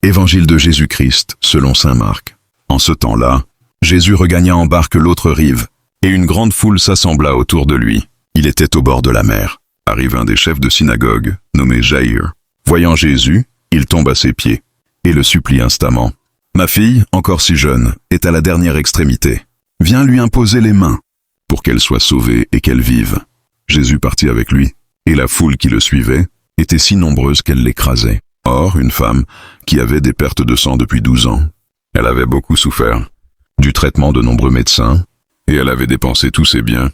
Évangile de Jésus-Christ, selon saint Marc. En ce temps-là, Jésus regagna en barque l'autre rive, et une grande foule s'assembla autour de lui. Il était au bord de la mer. Arrive un des chefs de synagogue, nommé Jaïr. Voyant Jésus, il tombe à ses pieds, et le supplie instamment. « Ma fille, encore si jeune, est à la dernière extrémité. Viens lui imposer les mains, pour qu'elle soit sauvée et qu'elle vive. » Jésus partit avec lui, et la foule qui le suivait était si nombreuse qu'elle l'écrasait. Or, une femme qui avait des pertes de sang depuis 12 ans, elle avait beaucoup souffert du traitement de nombreux médecins, et elle avait dépensé tous ses biens,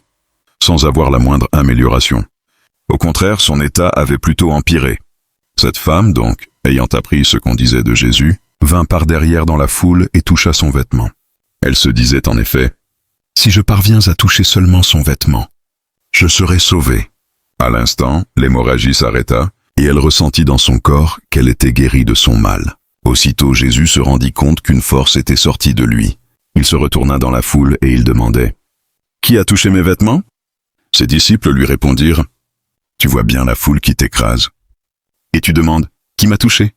sans avoir la moindre amélioration. Au contraire, son état avait plutôt empiré. Cette femme, donc, ayant appris ce qu'on disait de Jésus, vint par derrière dans la foule et toucha son vêtement. Elle se disait en effet, « Si je parviens à toucher seulement son vêtement, je serai sauvée. » À l'instant, l'hémorragie s'arrêta, et elle ressentit dans son corps qu'elle était guérie de son mal. Aussitôt Jésus se rendit compte qu'une force était sortie de lui. Il se retourna dans la foule et il demandait, « Qui a touché mes vêtements ?» Ses disciples lui répondirent, « Tu vois bien la foule qui t'écrase. Et tu demandes, « Qui m'a touché ?»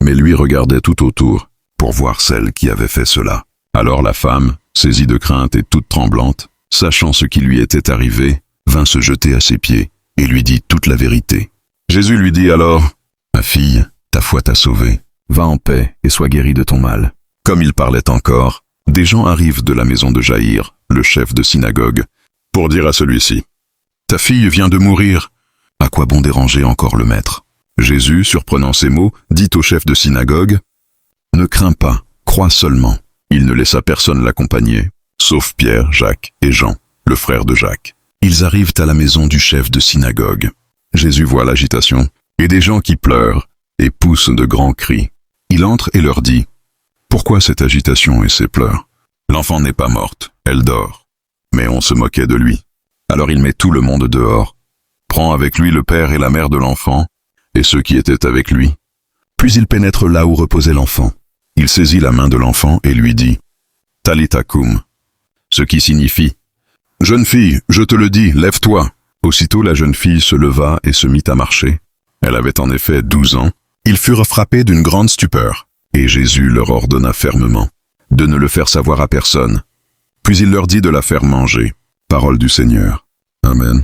Mais lui regardait tout autour, pour voir celle qui avait fait cela. Alors la femme, saisie de crainte et toute tremblante, sachant ce qui lui était arrivé, vint se jeter à ses pieds et lui dit toute la vérité. Jésus lui dit alors, « Ma fille, ta foi t'a sauvée. Va en paix et sois guérie de ton mal. » Comme il parlait encore, des gens arrivent de la maison de Jaïr, le chef de synagogue, pour dire à celui-ci, « Ta fille vient de mourir. À quoi bon déranger encore le maître ?» Jésus, surprenant ces mots, dit au chef de synagogue, « Ne crains pas, crois seulement. » Il ne laissa personne l'accompagner, sauf Pierre, Jacques et Jean, le frère de Jacques. Ils arrivent à la maison du chef de synagogue. Jésus voit l'agitation, et des gens qui pleurent, et poussent de grands cris. Il entre et leur dit, « Pourquoi cette agitation et ces pleurs? L'enfant n'est pas morte, elle dort. » Mais on se moquait de lui. Alors il met tout le monde dehors, prend avec lui le père et la mère de l'enfant, et ceux qui étaient avec lui. Puis il pénètre là où reposait l'enfant. Il saisit la main de l'enfant et lui dit, « Talitha koum », ce qui signifie, « Jeune fille, je te le dis, lève-toi ». Aussitôt la jeune fille se leva et se mit à marcher. Elle avait en effet 12 ans. Ils furent frappés d'une grande stupeur, et Jésus leur ordonna fermement de ne le faire savoir à personne. Puis il leur dit de la faire manger. Parole du Seigneur. Amen.